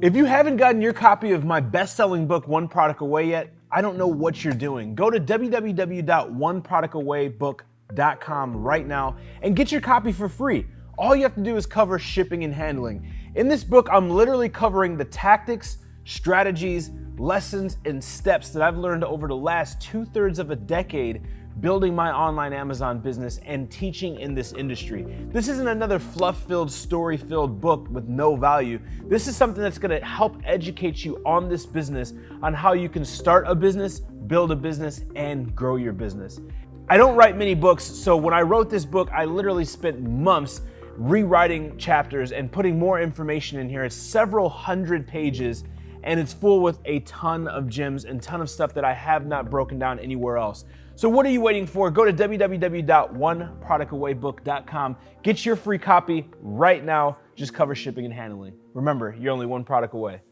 If you haven't gotten your copy of my best-selling book, One Product Away yet, I don't know what you're doing. Go to www.oneproductawaybook.com right now and get your copy for free. All you have to do is cover shipping and handling. In this book, I'm literally covering the tactics, strategies, lessons, and steps that I've learned over the last 2/3 of a decade building my online Amazon business and teaching in this industry. This isn't another fluff-filled, story-filled book with no value. This is something that's gonna help educate you on this business, on how you can start a business, build a business, and grow your business. I don't write many books, so when I wrote this book, I literally spent months rewriting chapters and putting more information in here. It's several hundred pages, and it's full with a ton of gems and ton of stuff that I have not broken down anywhere else. So what are you waiting for? Go to www.oneproductawaybook.com. Get your free copy right now. Just cover shipping and handling. Remember, you're only one product away.